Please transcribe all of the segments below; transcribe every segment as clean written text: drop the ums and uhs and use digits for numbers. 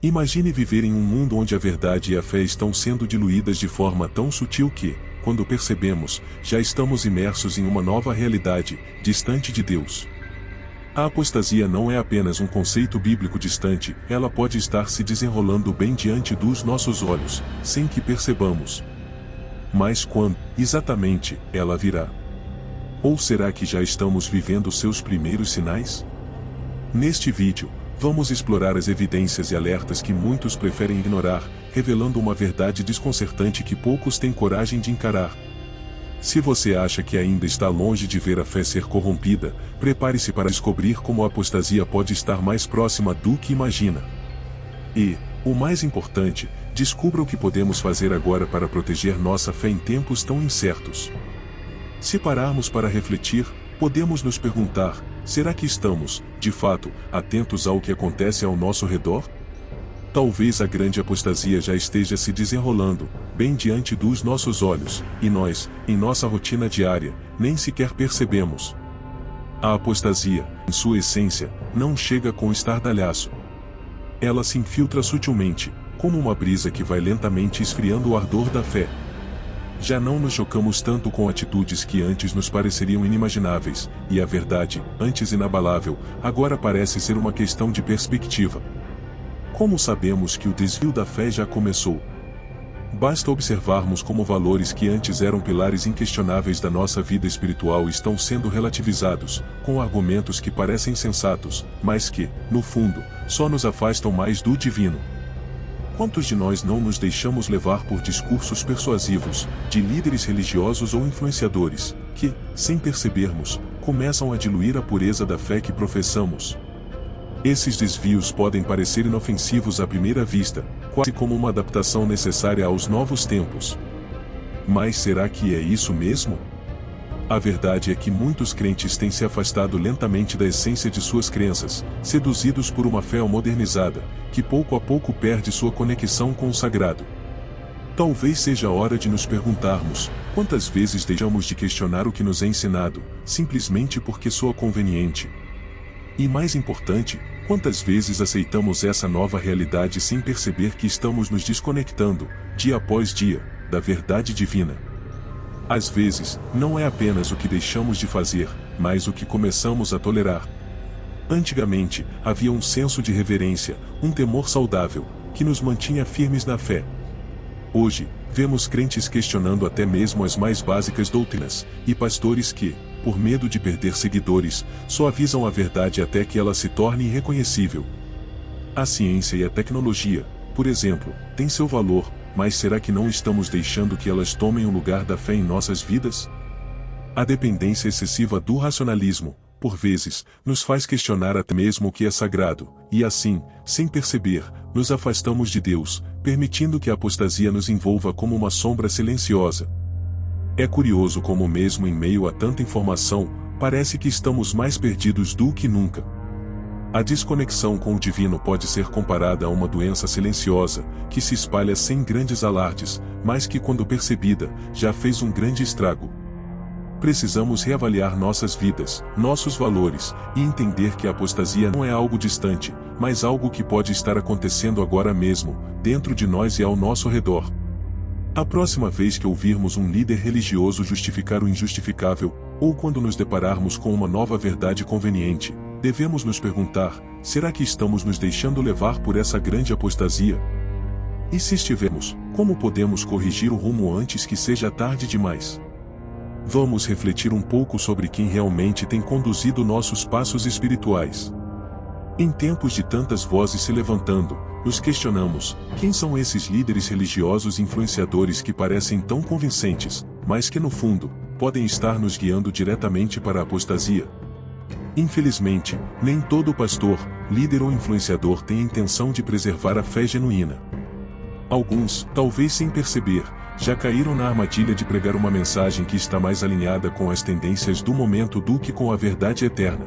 Imagine viver em um mundo onde a verdade e a fé estão sendo diluídas de forma tão sutil que, quando percebemos, já estamos imersos em uma nova realidade, distante de Deus. A apostasia não é apenas um conceito bíblico distante, ela pode estar se desenrolando bem diante dos nossos olhos, sem que percebamos. Mas quando, exatamente, ela virá? Ou será que já estamos vivendo seus primeiros sinais? Neste vídeo, vamos explorar as evidências e alertas que muitos preferem ignorar, revelando uma verdade desconcertante que poucos têm coragem de encarar. Se você acha que ainda está longe de ver a fé ser corrompida, prepare-se para descobrir como a apostasia pode estar mais próxima do que imagina. E, o mais importante, descubra o que podemos fazer agora para proteger nossa fé em tempos tão incertos. Se pararmos para refletir, podemos nos perguntar: será que estamos, de fato, atentos ao que acontece ao nosso redor? Talvez a grande apostasia já esteja se desenrolando, bem diante dos nossos olhos, e nós, em nossa rotina diária, nem sequer percebemos. A apostasia, em sua essência, não chega com estardalhaço. Ela se infiltra sutilmente, como uma brisa que vai lentamente esfriando o ardor da fé. Já não nos chocamos tanto com atitudes que antes nos pareceriam inimagináveis, e a verdade, antes inabalável, agora parece ser uma questão de perspectiva. Como sabemos que o desvio da fé já começou? Basta observarmos como valores que antes eram pilares inquestionáveis da nossa vida espiritual estão sendo relativizados, com argumentos que parecem sensatos, mas que, no fundo, só nos afastam mais do divino. Quantos de nós não nos deixamos levar por discursos persuasivos, de líderes religiosos ou influenciadores, que, sem percebermos, começam a diluir a pureza da fé que professamos? Esses desvios podem parecer inofensivos à primeira vista, quase como uma adaptação necessária aos novos tempos. Mas será que é isso mesmo? A verdade é que muitos crentes têm se afastado lentamente da essência de suas crenças, seduzidos por uma fé modernizada, que pouco a pouco perde sua conexão com o sagrado. Talvez seja a hora de nos perguntarmos: quantas vezes deixamos de questionar o que nos é ensinado, simplesmente porque soa conveniente? E mais importante, quantas vezes aceitamos essa nova realidade sem perceber que estamos nos desconectando, dia após dia, da verdade divina? Às vezes, não é apenas o que deixamos de fazer, mas o que começamos a tolerar. Antigamente, havia um senso de reverência, um temor saudável, que nos mantinha firmes na fé. Hoje, vemos crentes questionando até mesmo as mais básicas doutrinas, e pastores que, por medo de perder seguidores, só avisam a verdade até que ela se torne irreconhecível. A ciência e a tecnologia, por exemplo, têm seu valor, mas será que não estamos deixando que elas tomem o lugar da fé em nossas vidas? A dependência excessiva do racionalismo, por vezes, nos faz questionar até mesmo o que é sagrado, e assim, sem perceber, nos afastamos de Deus, permitindo que a apostasia nos envolva como uma sombra silenciosa. É curioso como mesmo em meio a tanta informação, parece que estamos mais perdidos do que nunca. A desconexão com o divino pode ser comparada a uma doença silenciosa, que se espalha sem grandes alardes, mas que quando percebida, já fez um grande estrago. Precisamos reavaliar nossas vidas, nossos valores, e entender que a apostasia não é algo distante, mas algo que pode estar acontecendo agora mesmo, dentro de nós e ao nosso redor. A próxima vez que ouvirmos um líder religioso justificar o injustificável, ou quando nos depararmos com uma nova verdade conveniente, devemos nos perguntar: será que estamos nos deixando levar por essa grande apostasia? E se estivermos, como podemos corrigir o rumo antes que seja tarde demais? Vamos refletir um pouco sobre quem realmente tem conduzido nossos passos espirituais. Em tempos de tantas vozes se levantando, nos questionamos: quem são esses líderes religiosos e influenciadores que parecem tão convincentes, mas que no fundo, podem estar nos guiando diretamente para a apostasia? Infelizmente, nem todo pastor, líder ou influenciador tem a intenção de preservar a fé genuína. Alguns, talvez sem perceber, já caíram na armadilha de pregar uma mensagem que está mais alinhada com as tendências do momento do que com a verdade eterna.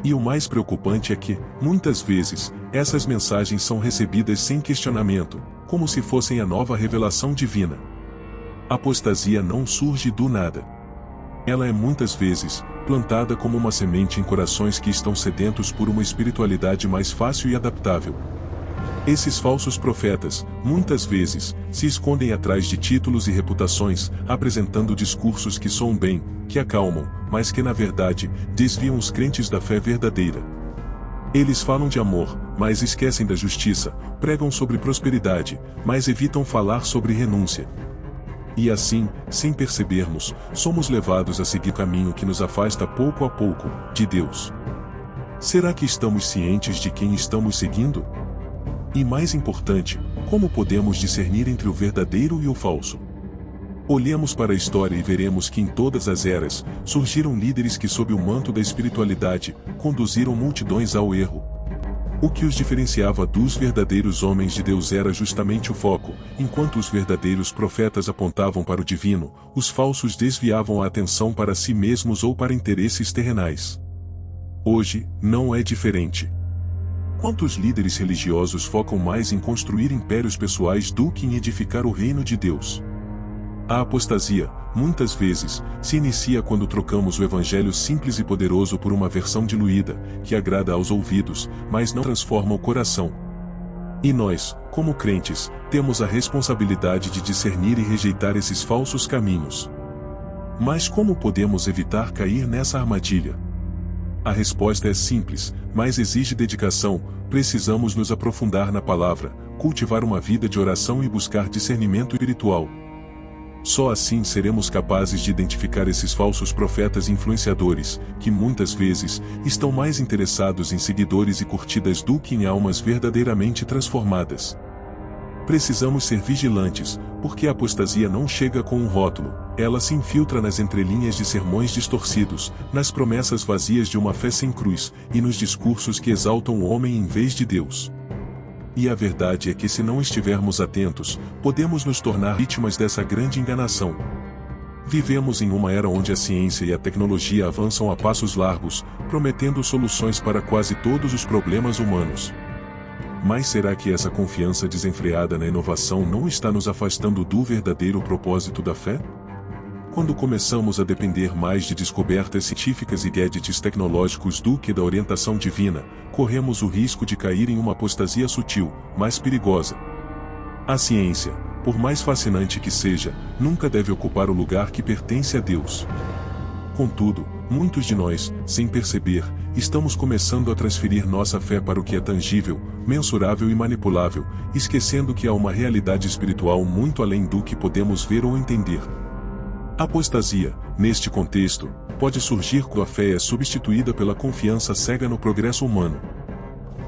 E o mais preocupante é que, muitas vezes, essas mensagens são recebidas sem questionamento, como se fossem a nova revelação divina. A apostasia não surge do nada. Ela é muitas vezes plantada como uma semente em corações que estão sedentos por uma espiritualidade mais fácil e adaptável. Esses falsos profetas, muitas vezes, se escondem atrás de títulos e reputações, apresentando discursos que soam bem, que acalmam, mas que na verdade, desviam os crentes da fé verdadeira. Eles falam de amor, mas esquecem da justiça, pregam sobre prosperidade, mas evitam falar sobre renúncia. E assim, sem percebermos, somos levados a seguir caminho que nos afasta pouco a pouco de Deus. Será que estamos cientes de quem estamos seguindo? E mais importante, como podemos discernir entre o verdadeiro e o falso? Olhemos para a história e veremos que em todas as eras, surgiram líderes que sob o manto da espiritualidade, conduziram multidões ao erro. O que os diferenciava dos verdadeiros homens de Deus era justamente o foco. Enquanto os verdadeiros profetas apontavam para o divino, os falsos desviavam a atenção para si mesmos ou para interesses terrenais. Hoje, não é diferente. Quantos líderes religiosos focam mais em construir impérios pessoais do que em edificar o reino de Deus? A apostasia, muitas vezes, se inicia quando trocamos o evangelho simples e poderoso por uma versão diluída, que agrada aos ouvidos, mas não transforma o coração. E nós, como crentes, temos a responsabilidade de discernir e rejeitar esses falsos caminhos. Mas como podemos evitar cair nessa armadilha? A resposta é simples, mas exige dedicação. Precisamos nos aprofundar na palavra, cultivar uma vida de oração e buscar discernimento espiritual. Só assim seremos capazes de identificar esses falsos profetas influenciadores, que muitas vezes estão mais interessados em seguidores e curtidas do que em almas verdadeiramente transformadas. Precisamos ser vigilantes, porque a apostasia não chega com um rótulo, ela se infiltra nas entrelinhas de sermões distorcidos, nas promessas vazias de uma fé sem cruz, e nos discursos que exaltam o homem em vez de Deus. E a verdade é que se não estivermos atentos, podemos nos tornar vítimas dessa grande enganação. Vivemos em uma era onde a ciência e a tecnologia avançam a passos largos, prometendo soluções para quase todos os problemas humanos. Mas será que essa confiança desenfreada na inovação não está nos afastando do verdadeiro propósito da fé? Quando começamos a depender mais de descobertas científicas e gadgets tecnológicos do que da orientação divina, corremos o risco de cair em uma apostasia sutil, mas perigosa. A ciência, por mais fascinante que seja, nunca deve ocupar o lugar que pertence a Deus. Contudo, muitos de nós, sem perceber, estamos começando a transferir nossa fé para o que é tangível, mensurável e manipulável, esquecendo que há uma realidade espiritual muito além do que podemos ver ou entender. A apostasia, neste contexto, pode surgir quando a fé é substituída pela confiança cega no progresso humano.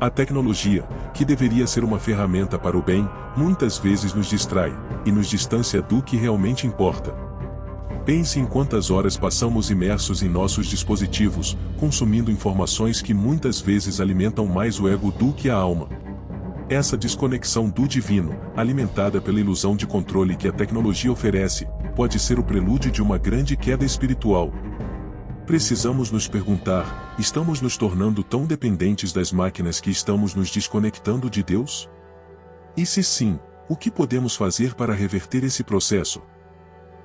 A tecnologia, que deveria ser uma ferramenta para o bem, muitas vezes nos distrai, e nos distancia do que realmente importa. Pense em quantas horas passamos imersos em nossos dispositivos, consumindo informações que muitas vezes alimentam mais o ego do que a alma. Essa desconexão do divino, alimentada pela ilusão de controle que a tecnologia oferece, pode ser o prelúdio de uma grande queda espiritual. Precisamos nos perguntar: estamos nos tornando tão dependentes das máquinas que estamos nos desconectando de Deus? E se sim, o que podemos fazer para reverter esse processo?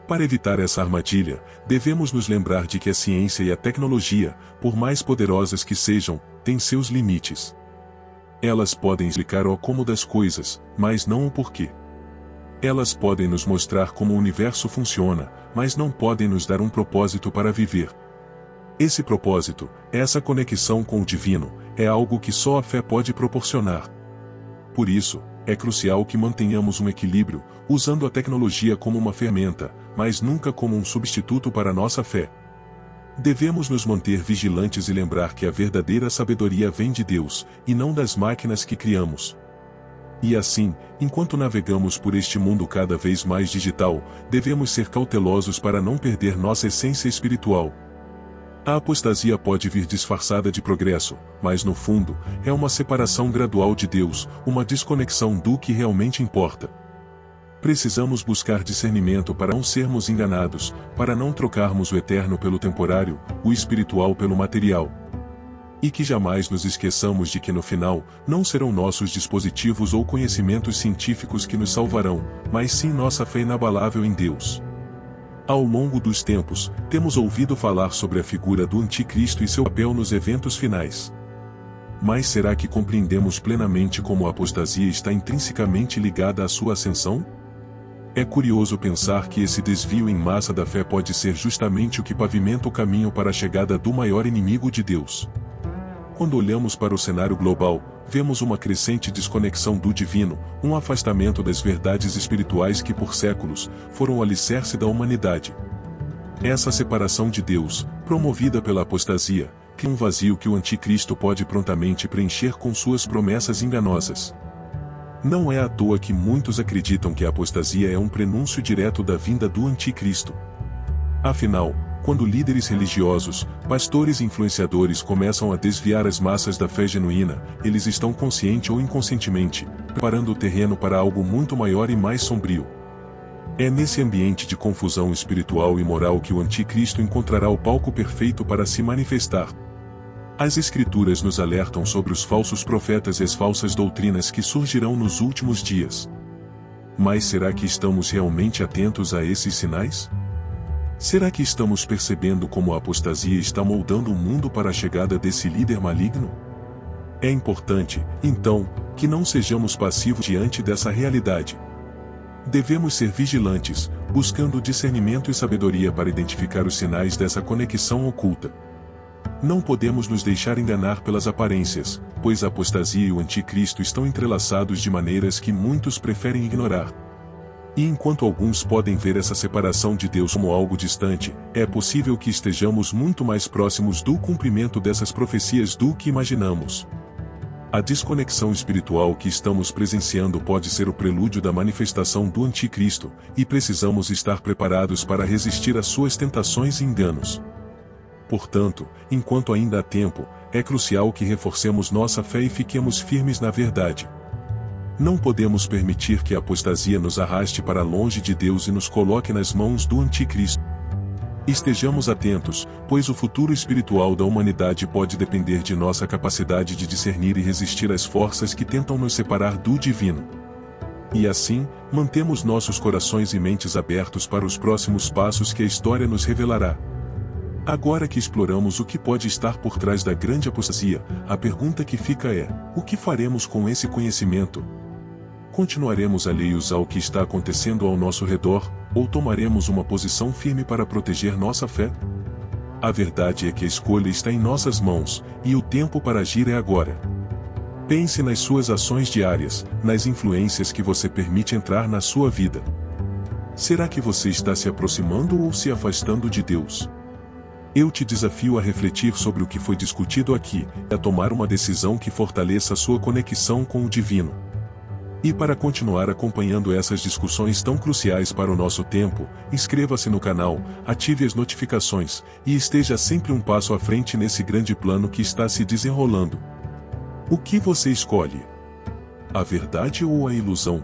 Para evitar essa armadilha, devemos nos lembrar de que a ciência e a tecnologia, por mais poderosas que sejam, têm seus limites. Elas podem explicar o como das coisas, mas não o porquê. Elas podem nos mostrar como o universo funciona, mas não podem nos dar um propósito para viver. Esse propósito, essa conexão com o divino, é algo que só a fé pode proporcionar. Por isso, é crucial que mantenhamos um equilíbrio, usando a tecnologia como uma ferramenta, mas nunca como um substituto para a nossa fé. Devemos nos manter vigilantes e lembrar que a verdadeira sabedoria vem de Deus, e não das máquinas que criamos. E assim, enquanto navegamos por este mundo cada vez mais digital, devemos ser cautelosos para não perder nossa essência espiritual. A apostasia pode vir disfarçada de progresso, mas no fundo, é uma separação gradual de Deus, uma desconexão do que realmente importa. Precisamos buscar discernimento para não sermos enganados, para não trocarmos o eterno pelo temporário, o espiritual pelo material. E que jamais nos esqueçamos de que no final, não serão nossos dispositivos ou conhecimentos científicos que nos salvarão, mas sim nossa fé inabalável em Deus. Ao longo dos tempos, temos ouvido falar sobre a figura do Anticristo e seu papel nos eventos finais. Mas será que compreendemos plenamente como a apostasia está intrinsecamente ligada à sua ascensão? É curioso pensar que esse desvio em massa da fé pode ser justamente o que pavimenta o caminho para a chegada do maior inimigo de Deus. Quando olhamos para o cenário global, vemos uma crescente desconexão do divino, um afastamento das verdades espirituais que por séculos foram o alicerce da humanidade. Essa separação de Deus, promovida pela apostasia, cria um vazio que o anticristo pode prontamente preencher com suas promessas enganosas. Não é à toa que muitos acreditam que a apostasia é um prenúncio direto da vinda do anticristo. Afinal, quando líderes religiosos, pastores e influenciadores começam a desviar as massas da fé genuína, eles estão consciente ou inconscientemente, preparando o terreno para algo muito maior e mais sombrio. É nesse ambiente de confusão espiritual e moral que o anticristo encontrará o palco perfeito para se manifestar. As Escrituras nos alertam sobre os falsos profetas e as falsas doutrinas que surgirão nos últimos dias. Mas será que estamos realmente atentos a esses sinais? Será que estamos percebendo como a apostasia está moldando o mundo para a chegada desse líder maligno? É importante, então, que não sejamos passivos diante dessa realidade. Devemos ser vigilantes, buscando discernimento e sabedoria para identificar os sinais dessa conexão oculta. Não podemos nos deixar enganar pelas aparências, pois a apostasia e o anticristo estão entrelaçados de maneiras que muitos preferem ignorar. E enquanto alguns podem ver essa separação de Deus como algo distante, é possível que estejamos muito mais próximos do cumprimento dessas profecias do que imaginamos. A desconexão espiritual que estamos presenciando pode ser o prelúdio da manifestação do anticristo, e precisamos estar preparados para resistir às suas tentações e enganos. Portanto, enquanto ainda há tempo, é crucial que reforcemos nossa fé e fiquemos firmes na verdade. Não podemos permitir que a apostasia nos arraste para longe de Deus e nos coloque nas mãos do anticristo. Estejamos atentos, pois o futuro espiritual da humanidade pode depender de nossa capacidade de discernir e resistir às forças que tentam nos separar do divino. E assim, mantemos nossos corações e mentes abertos para os próximos passos que a história nos revelará. Agora que exploramos o que pode estar por trás da grande apostasia, a pergunta que fica é: o que faremos com esse conhecimento? Continuaremos alheios ao que está acontecendo ao nosso redor, ou tomaremos uma posição firme para proteger nossa fé? A verdade é que a escolha está em nossas mãos, e o tempo para agir é agora. Pense nas suas ações diárias, nas influências que você permite entrar na sua vida. Será que você está se aproximando ou se afastando de Deus? Eu te desafio a refletir sobre o que foi discutido aqui, e a tomar uma decisão que fortaleça a sua conexão com o divino. E para continuar acompanhando essas discussões tão cruciais para o nosso tempo, inscreva-se no canal, ative as notificações, e esteja sempre um passo à frente nesse grande plano que está se desenrolando. O que você escolhe? A verdade ou a ilusão?